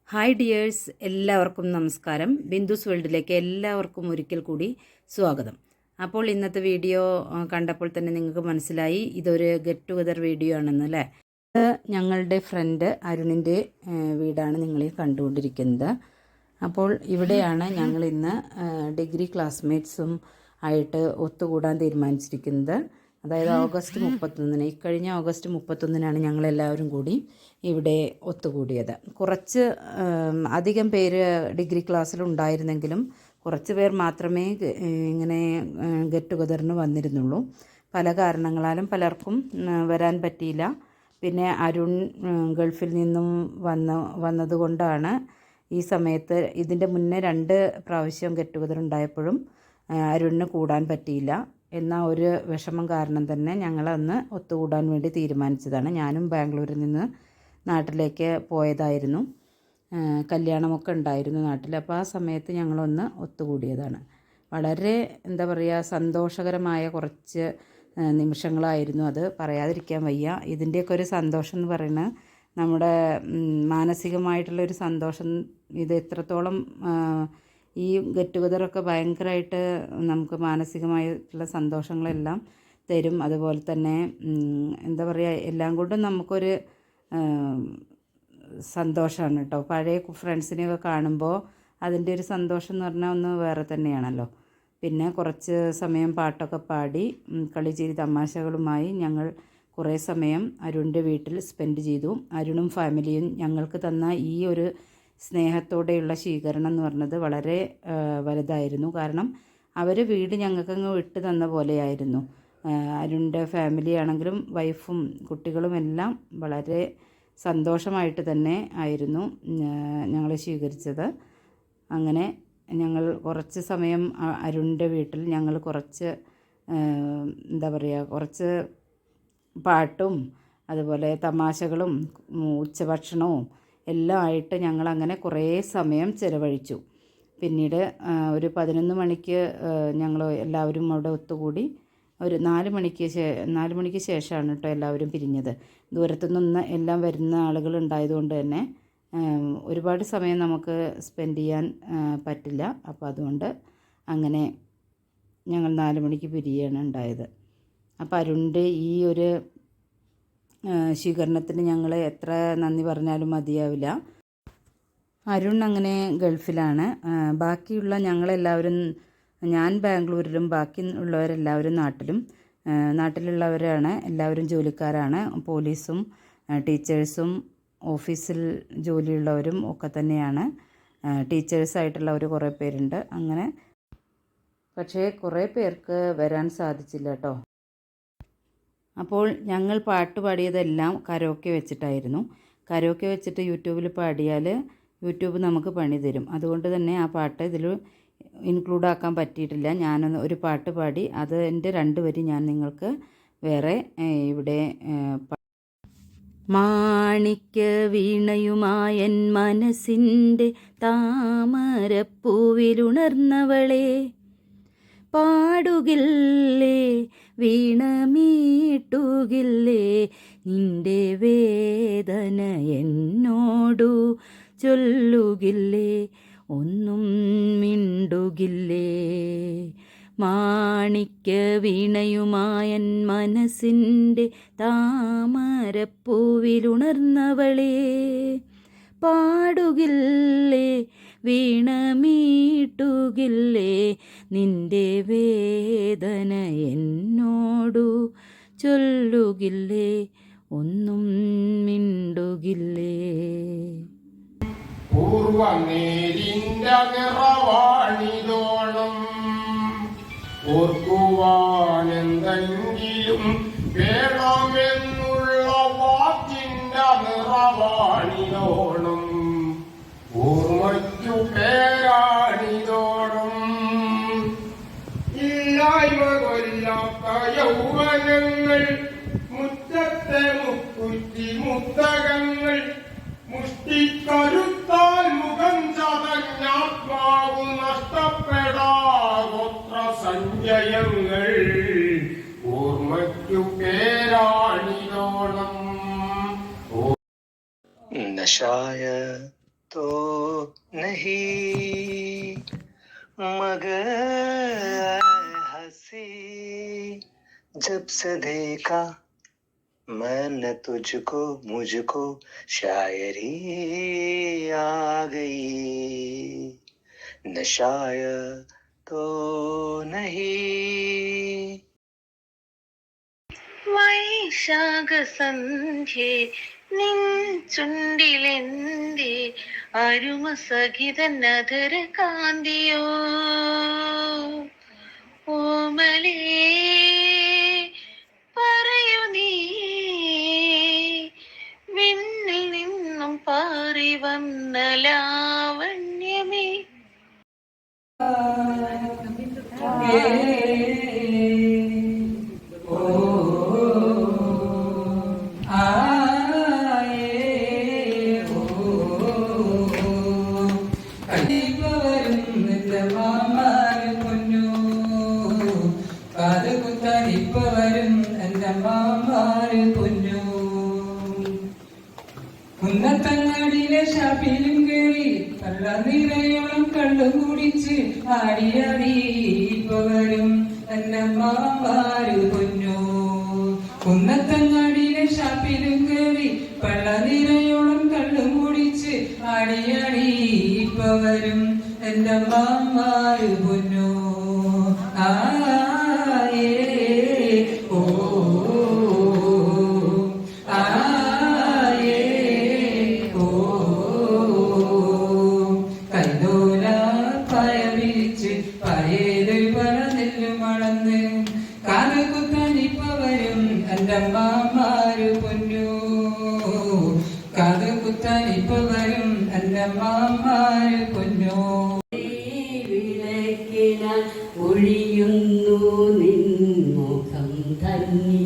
Hi dears, എല്ലാവർക്കും നമസ്കാരം. ബിന്ദുസ് വേൾഡിലേക്ക് എല്ലാവർക്കും ഒരിക്കൽ കൂടി സ്വാഗതം. അപ്പോൾ ഇന്നത്തെ വീഡിയോ കണ്ടപ്പോൾ തന്നെ നിങ്ങൾക്ക് മനസ്സിലായി ഇതൊരു ഗെറ്റ് ടുഗദർ വീഡിയോ ആണെന്ന് അല്ലേ. ഞങ്ങളുടെ ഫ്രണ്ട് അരുണിൻ്റെ വീടാണ് നിങ്ങൾ കണ്ടുകൊണ്ടിരിക്കുന്നത്. അപ്പോൾ ഇവിടെയാണ് ഞങ്ങൾ ഇന്ന് ഡിഗ്രി ക്ലാസ്മേറ്റ്സും ആയിട്ട് ഒത്തുകൂടാൻ തീരുമാനിച്ചിരിക്കുന്നത്. അതായത് ഓഗസ്റ്റ് 31 ഇക്കഴിഞ്ഞ ഓഗസ്റ്റ് 31 ഞങ്ങളെല്ലാവരും കൂടി ഇവിടെ ഒത്തുകൂടിയത്. കുറച്ച് അധികം പേര് ഡിഗ്രി ക്ലാസ്സിലുണ്ടായിരുന്നെങ്കിലും കുറച്ച് പേർ മാത്രമേ ഇങ്ങനെ ഗെറ്റ് ടുഗദറിന് വന്നിരുന്നുള്ളൂ. പല കാരണങ്ങളാലും പലർക്കും വരാൻ പറ്റിയില്ല. പിന്നെ അരുൺ ഗൾഫിൽ നിന്നും വന്നതുകൊണ്ടാണ് ഈ സമയത്ത് ഇതിൻ്റെ മുന്നേ 2 പ്രാവശ്യം ഗെറ്റ് ടുഗദർ ഉണ്ടായപ്പോഴും അരുണിന് കൂടാൻ പറ്റിയില്ല എന്ന ഒരു വിഷമം കാരണം തന്നെ ഞങ്ങളന്ന് ഒത്തുകൂടാൻ വേണ്ടി തീരുമാനിച്ചതാണ്. ഞാനും ബാംഗ്ലൂരിൽ നിന്ന് നാട്ടിലേക്ക് പോയതായിരുന്നു. കല്യാണമൊക്കെ ഉണ്ടായിരുന്നു നാട്ടിൽ. അപ്പോൾ ആ സമയത്ത് ഞങ്ങളൊന്ന് ഒത്തുകൂടിയതാണ്. വളരെ എന്താ പറയുക, സന്തോഷകരമായ കുറച്ച് നിമിഷങ്ങളായിരുന്നു അത്. പറയാതിരിക്കാൻ വയ്യ. ഇതിൻ്റെയൊക്കെ ഒരു സന്തോഷം എന്ന് പറയുന്നത് നമ്മുടെ മാനസികമായിട്ടുള്ളൊരു സന്തോഷം. ഇത് എത്രത്തോളം ഈ ഗെറ്റ് ടുഗദറൊക്കെ ഭയങ്കരമായിട്ട് നമുക്ക് മാനസികമായിട്ടുള്ള സന്തോഷങ്ങളെല്ലാം തരും. അതുപോലെ തന്നെ എന്താ പറയുക, എല്ലാം കൊണ്ടും നമുക്കൊരു സന്തോഷമാണ് കേട്ടോ. പഴയ ഫ്രണ്ട്സിനെയൊക്കെ കാണുമ്പോൾ അതിൻ്റെ ഒരു സന്തോഷം എന്ന് പറഞ്ഞാൽ ഒന്ന് വേറെ തന്നെയാണല്ലോ. പിന്നെ കുറച്ച് സമയം പാട്ടൊക്കെ പാടി കളിച്ചിരി തമാശകളുമായി ഞങ്ങൾ കുറേ സമയം അരുണിൻ്റെ വീട്ടിൽ സ്പെൻഡ് ചെയ്തു. അരുണും ഫാമിലിയും ഞങ്ങൾക്ക് തന്ന ഈ ഒരു സ്നേഹത്തോടെയുള്ള സ്വീകരണം എന്ന് പറഞ്ഞത് വളരെ വലുതായിരുന്നു. കാരണം അവർ വീട് ഞങ്ങൾക്കങ്ങ് വിട്ട് തന്ന പോലെയായിരുന്നു. അരുണിൻ്റെ ഫാമിലി ആണെങ്കിലും വൈഫും കുട്ടികളും എല്ലാം വളരെ സന്തോഷമായിട്ട് തന്നെ ആയിരുന്നു ഞങ്ങളെ സ്വീകരിച്ചത്. അങ്ങനെ ഞങ്ങൾ കുറച്ച് സമയം അരുണിൻ്റെ വീട്ടിൽ ഞങ്ങൾ കുറച്ച് എന്താ പറയുക, കുറച്ച് പാട്ടും അതുപോലെ തമാശകളും ഉച്ചഭക്ഷണവും എല്ലാം ആയിട്ട് ഞങ്ങളങ്ങനെ കുറേ സമയം ചിലവഴിച്ചു. പിന്നീട് ഒരു 11 മണിക്ക് ഞങ്ങൾ എല്ലാവരും അവിടെ ഒത്തുകൂടി. ഒരു 4 മണിക്ക് ശേഷമാണ് കേട്ടോ എല്ലാവരും പിരിഞ്ഞത്. ദൂരത്തുനിന്ന് എല്ലാം വരുന്ന ആളുകൾ ഉണ്ടായതുകൊണ്ട് തന്നെ ഒരുപാട് സമയം നമുക്ക് സ്പെൻഡ് ചെയ്യാൻ പറ്റില്ല. അപ്പോൾ അതുകൊണ്ട് അങ്ങനെ ഞങ്ങൾ 4 മണിക്ക് പിരിയാണ് ഉണ്ടായത്. അപ്പോൾ അരുണിൻ്റെ ഈ ഒരു സ്വീകരണത്തിന് ഞങ്ങൾ എത്ര നന്ദി പറഞ്ഞാലും മതിയാവില്ല. അരുൺ അങ്ങനെ ഗൾഫിലാണ്. ബാക്കിയുള്ള ഞങ്ങളെല്ലാവരും, ഞാൻ ബാംഗ്ലൂരിലും ബാക്കി ഉള്ളവരെല്ലാവരും നാട്ടിലുള്ളവരാണ്. എല്ലാവരും ജോലിക്കാരാണ്. പോലീസും ടീച്ചേഴ്സും ഓഫീസിൽ ജോലിയുള്ളവരും ഒക്കെ തന്നെയാണ്. ടീച്ചേഴ്സായിട്ടുള്ളവർ കുറേ പേരുണ്ട്. അങ്ങനെ പക്ഷേ കുറേ പേർക്ക് വരാൻ സാധിച്ചില്ല കേട്ടോ. അപ്പോൾ ഞങ്ങൾ പാട്ട് പാടിയതെല്ലാം കരോക്കെ വെച്ചിട്ടായിരുന്നു. കരോക്കെ വെച്ചിട്ട് യൂട്യൂബിൽ പാടിയാൽ യൂട്യൂബ് നമുക്ക് പണി തരും. അതുകൊണ്ട് തന്നെ ആ പാട്ട് ഇതിൽ ഇൻക്ലൂഡ് ആക്കാൻ പറ്റിയിട്ടില്ല. ഞാനൊന്ന് ഒരു പാട്ട് പാടി അത് എൻ്റെ 2 വരി ഞാൻ നിങ്ങൾക്ക് വേറെ ഇവിടെ മാണിക്യ വീണയുമായൻ മനസ്സിൻ്റെ താമരപ്പൂവിലുണർന്നവളെ പാടുകില്ലേ വീണമീട്ടുകില്ലേ നിന്റെ വേദന എന്നോടു ചൊല്ലുകില്ലേ ഒന്നും മിണ്ടുകില്ലേ. മാണിക്യ വീണയുമായൻ മനസ്സിൻ്റെ താമരപ്പൂവിലുണർന്നവളെ പാടുകില്ലേ വീണമീട്ടുകില്ലേ നിന്റെ വേദന എന്നോടു ചൊല്ലുകില്ലേ ഒന്നും മിണ്ടുകില്ലേ. പൂർവനേരിന്റെ നിറവാണിതോണം ഓർക്കുവാനെന്തെങ്കിലും വേണമെന്നുള്ള വാക്കിന്റെ നിറവാണിതോണം ഓർമ്മയ്ക്കു പേരാണിതോണം. ഇല്ലായ്മ കൊല്ലാത്ത യൗവനങ്ങൾ മുറ്റത്തെ മുക്കുറ്റി മുത്തകങ്ങൾ മുഷ്ടിക്കരുത്താൽ മുഖം ചതഞ്ഞാത്മാവ് നഷ്ടപ്പെടാതൊത്ര സഞ്ചയങ്ങൾ ഓർമ്മയ്ക്കു പേരാണിതോണം. നശായ तो नहीं मगर हंसी जब से देखा मैंने तुझको मुझको शायरी आ गई न शायर तो नहीं വൈശാഖ സന്ധ്യേ നിൻ ചുണ്ടിലെന്റെ അരുമ സഖിതൻ അധര കാന്തിയോ ഓമലേ പറയൂ നീ വിണ്ണിൽ നിന്നും പാറി വന്ന ലാവണ്യമേ കുന്നത്തങ്ങാടിയിലെ ഷാപ്പിലും കേറി കള്ളനിരയോളം കള്ളും കുടിച്ച് ആടിയാടി ഇപ്പൊ വരും എന്നമ്മാര് പൊന്നു. കുന്നത്തങ്ങാടിയിലെ ഷാപ്പിലും കേറി കള്ളനിരയോളം കള്ളും കുടിച്ച് ആടിയാടി ഇപ്പൊ വരും എന്നമ്മാര് പൊന്നു. ആ പൊന്നു കാത് കുത്താൻ ഇപ്പൊ വരും എന്റെ മാമാര് പൊന്നു. വിളക്കിനാൽ ഒഴിയുന്നു നിൻമുഖം തന്നെ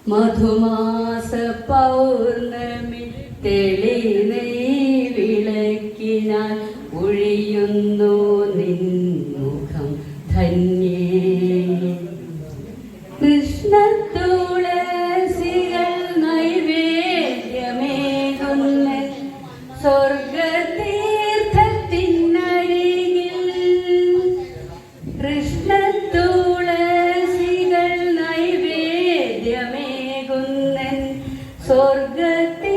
മധുമാസ പൗർണമി തെളിനീ വിളക്കിനാൽ ഒഴിയുന്നു നിൻമുഖം ധന്യേ കൃഷ്ണ തുളസികൾ നൈവേദ്യമേകുന്ന സ്വർഗതീർത്ഥത്തിനരികിൽ കൃഷ്ണ തുളസികൾ നൈവേദ്യമേകുന്ന സ്വർഗത്തിൽ